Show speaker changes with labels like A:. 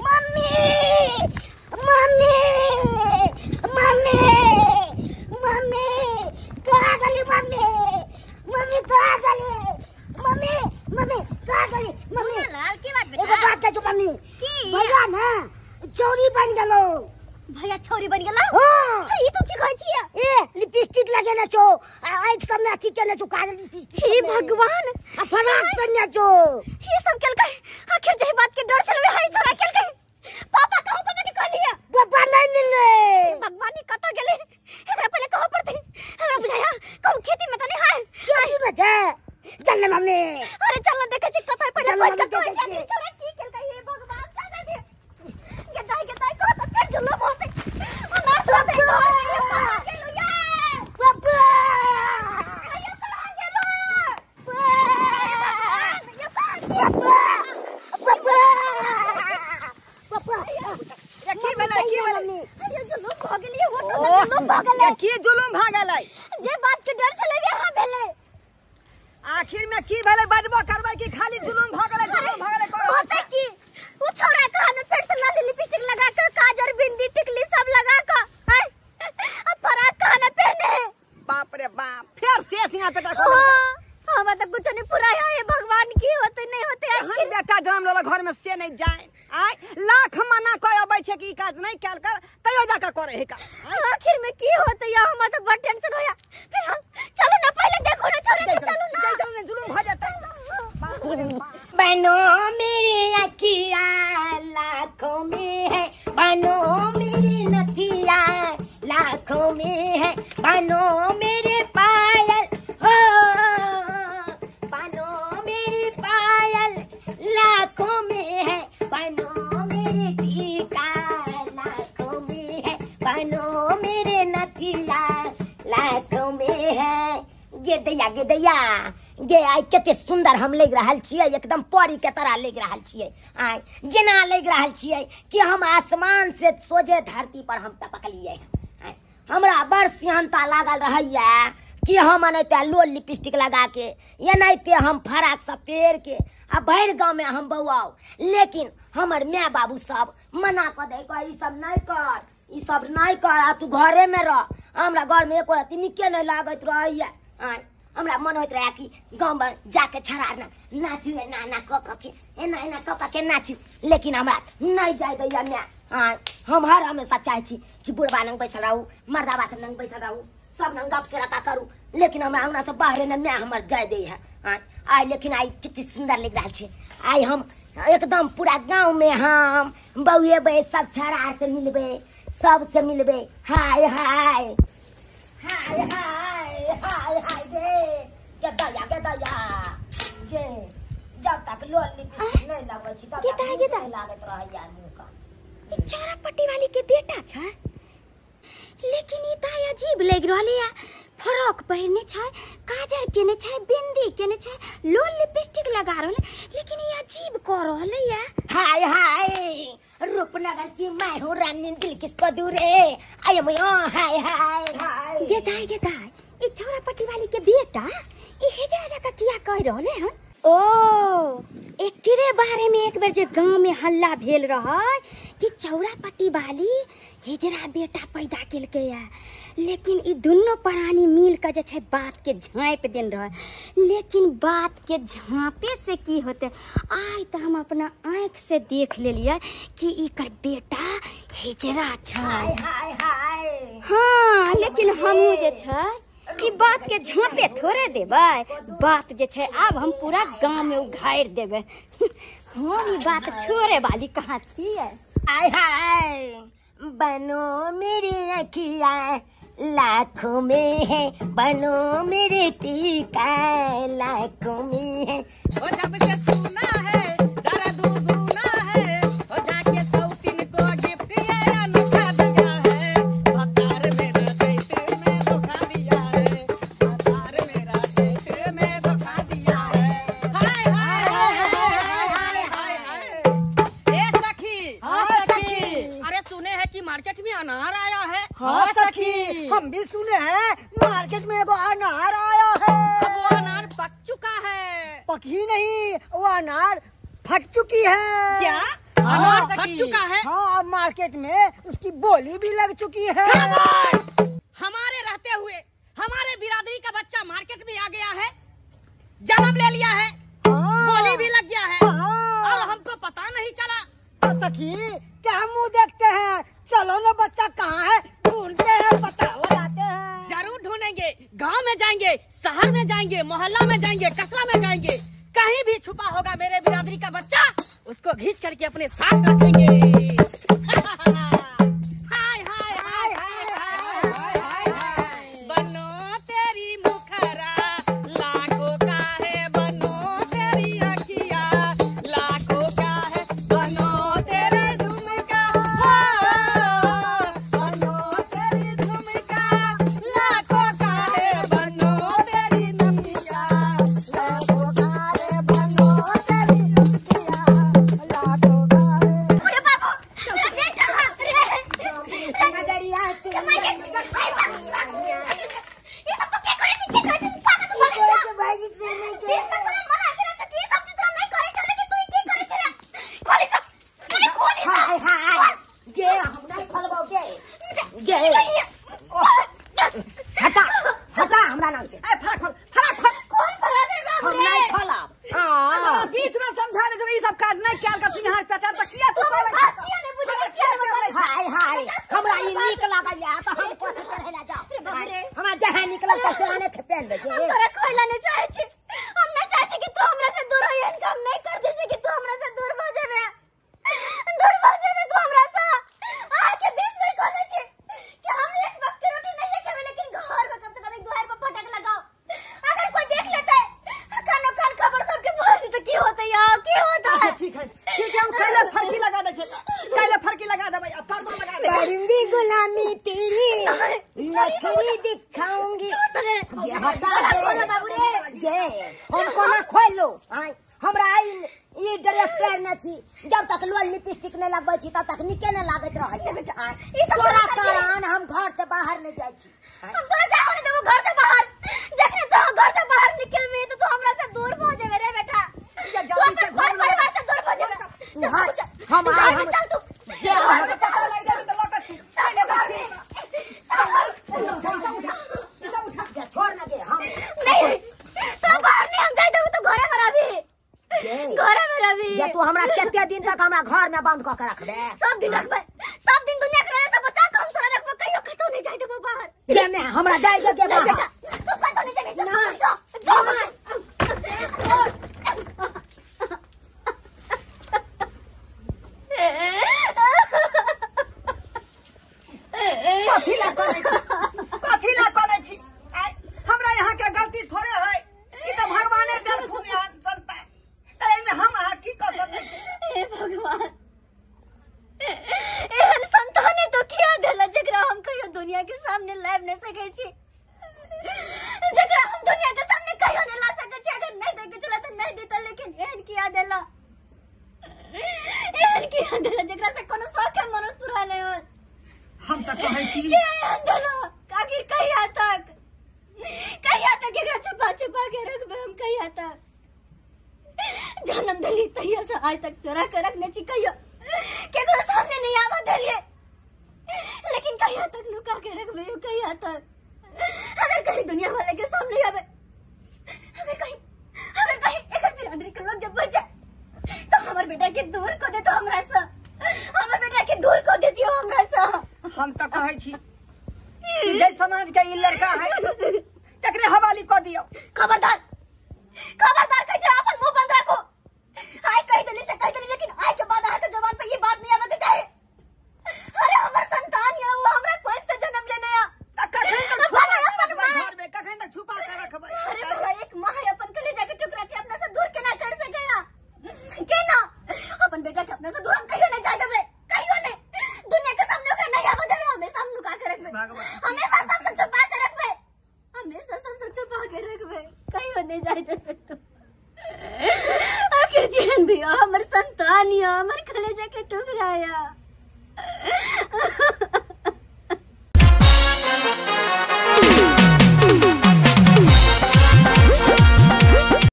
A: Mummy mummy mummy mummy कहाँ गली mummy mummy कहाँ गली मम्मी मम्मी कहाँ गली मम्मी
B: लाल की बात
A: एगो बात कह मम्मी भैया ना चोरी बन गलो
B: भैया छोरी बन गेलो
A: हां
B: ई तू की कहै छियै
A: ए लिपस्टिक लगे ना छो आइट सब में अथी के ना छो काजल लिपस्टिक
B: हे भगवान
A: आ फराक पहन छो
B: ये सब केलकै आखिर जही बात के डर चलवे हाय छोरा केलकै पापा कहो पापा के कहलिए
A: पापा नहीं मिले
B: भगवान कत गेले हमरा पहले कहो पड़ते हमरा बुझाया कब खेती में त नहीं हाय
A: खेती में छे चल ना मम्मी
B: अरे चल ना देखे छी कत पहले कोई कत छोरा की केलकै हे भगवान चल दे ये दाई कहो त फिर जुलम होते अनार होते कहां गेलो ये
A: पापा
B: ये कहां गेलो
A: पापा
C: की भेलै
B: अरे जुलम भ गेलिए जुलम भ गेलै
C: की जुलुम भ गेलै
B: जे बात के डर चले वहां भेलै
C: आखिर में की भेलै बजबो करबै कि खाली जुलुम भ गेलै
B: होते की वो छोरा कान में फिर से लाली लिपस्टिक लगा कर काजर बिंदी टिकली सब लगा कर हैं अब फराक कान पहने
C: बाप रे बाप फिर से सिंगा पेटा को
B: हम तो कुछ नहीं पूरा है भगवान की होते नहीं होते
C: हम बेटा जन्म लेला घर में से नहीं जाए आय लाख मना कह अबै छै कि काज नहीं कैल कर तयो जाकर करे है का
B: आखिर में की होते या हम तो बड़ टेंशन होया फिर हम चलो ना पहले देखो ना छोरा के चलो ना
C: जुलुम भ जाता बाप रे बाप
A: बनो मेरी अखिया लाखों में है बनो मेरी नथिया लाखों में है बनो मेरे पायल हो बनो मेरी पायल लाखों में है बनो मेरे टीका लाखों में है बनो मेरे नथिया लाखों में है गे दैया गे आइ कते सुंदर हम लग रहल छियै एकदम परी के तरह लग रहल छियै आइ जेना लग रहल छियै कि हम आसमान से सोझे धरती पर हम टपकलियै हमरा बड़ सिहनता लागल रहैया कि हम एनाहिते लोल लिपस्टिक लगा के एनाहिते हम फराक सब पेड़ के आ भरि गाँव में हम बौआऊ लेकिन हमर माय बाबू सब मना कर दे ई सब नहीं कर आ तू घरे में रह हमरा घर में एको रति निके नहीं लागत रहैया हमरा मन होत रहा कि गाँव में जाके छड़ा नाचू एना कक के नाचू लेकिन हमरा नहीं जाय दैया माय हम हर हमेशा चाहे छी कि बुढ़वा नंग बैठल रहू मर्दावा के नंग बैठल रहू सब नंग गप से रखा करू लेकिन हमरा अंगना से बाहर न माय हमर जाय दे है आई लेकिन आई कितनी सुंदर लग रहा है आई हम एकदम पूरा गांव में हम बउएबे सब छड़ा से मिलबे सब से मिलबे हाय हाय हाय हाय हाय हाय गे दया गे जब तक लोल लिपस्टिक नहीं लगबै छी तब तक नहीं लागत रहैया मुंह का
B: ई चारा पट्टी वाली के बेटा छ लेकिन ई दाई अजीब लग रहले या फ्रॉक पहनने छै काजर केने छै बिंदी केने छै लोल लिपस्टिक लगा रहले लेकिन ये अजीब कर रहले या
A: हाय हाय रूपनगर की मैं हूँ रानी दिल किसको दूरे आय मैं हाय हाय हाय
B: गे दाई ई छोरा पट्टी वाली के बेटा ई हेजरा जका किया कह रहले हन ओ एकरे बारे में एक बार जे गांव में हल्ला भेल रहा कि चौरा पट्टी वाली हेजरा बेटा पैदा केलकै या लेकिन ई दोनों प्राणी मिल के जे छै बात के झाँप देन रहा लेकिन बात के झाँपे से की होते आई तो हम अपना आँख से देख लेलिए कि इकर बेटा हेजरा छै
A: हाय हाय हाय
B: हाँ लेकिन हमहू जे छै ई बात के झाँपे थोड़े देबै बात जे छै अब हम पूरा गांव में उघाड़ देबै हम ई बात छोड़े वाली कहाँ छियै
A: हाय हाय बनो मेरी अखिया लाखों में है बनो मेरे टीका लाखों में है
C: ओ जब से सुना है जरा दुगुना है ओ जाके सौतीन को गिफ्ट ये अनोखा दिया है भतार मेरा पेट में धोखा दिया है भतार मेरा पेट में धोखा दिया है हाय हाय हाय हाय ए सखी अरे सुने हैं कि मार्केट में अनार आया है
D: हाँ सखी हम भी सुने हैं मार्केट में वो अनार आया है
C: अब वो अनार पक चुका है
D: पकी नहीं वो अनार फट चुकी है
C: क्या अनार फट चुका है।
D: हाँ, अब मार्केट में उसकी बोली भी लग चुकी है।
C: हमारे रहते हुए हमारे बिरादरी का बच्चा मार्केट में आ गया है, जन्म ले लिया है, बोली भी लग गया है और हमको पता नहीं चला।
D: सखी क्या मुँह देखते हैं, चलो ना बच्चा कहाँ है, ढूंढते हैं, पता लगाते हैं।
C: जरूर ढूंढेंगे, गांव में जाएंगे, शहर में जाएंगे, मोहल्ला में जाएंगे, कस्बा में जाएंगे, कहीं भी छुपा होगा मेरे बिरादरी का बच्चा, उसको घींच करके अपने साथ रखेंगे। हाय हाय हाय हाय हाय हाय हाय। बनो तेरी मुखरा लाखों का है, बनो तेरी अखिया लाखों का है, बनो तेरे झुमका, बनो तेरी झुमका लाखों का है, बनो तेरी नथिया लाखों का है, बनो तेरी नथिया लाखों का है।
B: अरे बाबू मेरा बेटा
A: नजरिया से
B: ये सब तो क्या करे थी, क्या करे थी, पागल तो भाग गया।
A: भाई से नहीं
B: ये सब तो मना करे था कि ये सब चीज नहीं करे था, लेकिन तू क्या करे छला, खोली सब, अरे खोली सब।
A: हाय हाय गे हम नहीं खोलबोगे गे हटा हटा हमरा नाम से
D: फड़ा खोल
B: कौन फरा दे बाबू
A: हम
B: रे?
A: नहीं खोलब। हां
D: बीच में समझाने के ये सब काज नहीं क्या का सिंह हाथ पता तो किया तू
B: तुम्हें बात किया नहीं बुझे, क्या नहीं बुझे।
A: हाय हाय हमरा ई नीक लागल या तो हम कोथे करे ला जाओ। हमरा जहां निकलल त सेवाने के पेन दे
B: हम तोरा खोला नहीं चाहे छी, हम नहीं चाहे छी कि तू हमरा से दूर हो, इनका हम नहीं कर दे कि तू हमरा से दूर हो जाबे, तू हमरा से आके बीच में कोने छी कि हम एक वक्त की रोटी नहीं खावे, लेकिन घर में कम से कम एक द्वार पर फटक लगाओ, अगर कोई देख लेता है कानो कान खबर सबके बोल दी तो की होता यार, की होता है।
D: ठीक है हम पहले फरकी लगा दे छे, पहले फरकी लगा दे भैया, पर्दा लगा दे।
A: करूंगी गुलामी तेरी नखरी दिखाऊंगी। ये हटा दे
B: बाबू रे।
A: ये हमको ना खोलो। हमरा ये ड्रेस पहनना छी, जब तक लोल लिपस्टिक नहीं लगबै छी तब तक निके नहीं लागत रहै।
B: ई सब
A: तोरा कारण हम घर से बाहर नहीं जाय छी।
B: हम तोरा जाओ नहीं देबो घर से बाहर, जखने तो घर से बाहर निकलबे तो तू हमरा से दूर हो जाबे रे बेटा, तू अपने घर परिवार से दूर हो जाबे।
A: हम आए हम
B: चल तू
A: जे
D: पता लग जाए तो लगा छी, पहले लगा
A: छोड़ ना दे हम
B: नहीं, तो बाहर नहीं हम जाए देबो तो घरे में रहबी, घरे में रहबी।
A: ये तू हमरा केते दिन तक हमरा घर में बंद क के रखबे?
B: सब दिन रखबे, सब दिन दुनिया के सब बचा के हम तोरा रखबे, कहियो कतो नहीं जाए देबो बाहर।
A: जे में हमरा जाय के
B: नहीं
A: बाहर।
B: बेटा, तू कतो नहीं जाबे,
A: नहीं।
D: कथी ला करे छी, हमरा यहाँ के गलती थोड़े है, ई तो भगवाने देल खून यहाँ जनता, तै में हम अहाँ की कर सकै छी।
B: हे भगवान, एहन संताने तो किया देला जकरा हम कहियो दुनिया के सामने लाइव नहीं सकै छी, जकरा हम दुनिया के सामने कहियो नहीं ला सकै छी, अगर नहीं देखे चला तो नहीं देता, लेकिन एहन किया देला, एहन किया देला जकरा से कोनो शौक है मनोज पूरा नहीं हो।
D: हम तो कहै छी
B: एहन देला आखिर कहिया तक एकरा छुपा छुपा के रखबे हम, कहिया तक जन्म दिली तहिया से आज तक चोरा के रखने छी, कहियो केकरो सामने नहीं आवा देलिए, लेकिन कहिया तक लुका के रखबे, कहिया तक अगर कहीं दुनिया वाले के सामने आवे, अगर कहीं एकर बिरादरी के लोग जब बच जाए तो हमर बेटा के दूर को दे, तो हमरा से हमर बेटा के दूर को दे दियो हमरा से।
D: हम तो कहै छी कि जे समाज के ई लड़का है तकरे हवाली को दियो।
B: खबरदार कह जा, अपन मुंह बंद रखो। आय कह देली से कह देली, लेकिन आय के बाद आय के जवान पे ये बात नहीं आवे के चाहे। अरे हमर संतान या वो हमरा कोई से जन्म लेने आ,
D: कखन तक छुपा के रखबै घर में, कखन तक छुपा के रखबै?
B: अरे तोरा एक माँ है अपन कलेजा के टुकड़ा के अपना से दूर केना कर सकेया, केना अपन बेटा के अपना से दूर हम कहियो नहीं जाए देबे, कहियो नहीं, दुनिया के सामने ओकरा नहीं आवे देबे, हमेशा हम लुका के रखबे, हमेशा सबसे छुपा के रखबे, हमेशा सबसे छुपा के रखबे, कहियो नहीं जाए देबे। तो आखिर जीवन भी हमर संतान या हमर कलेजा के टुकड़ा या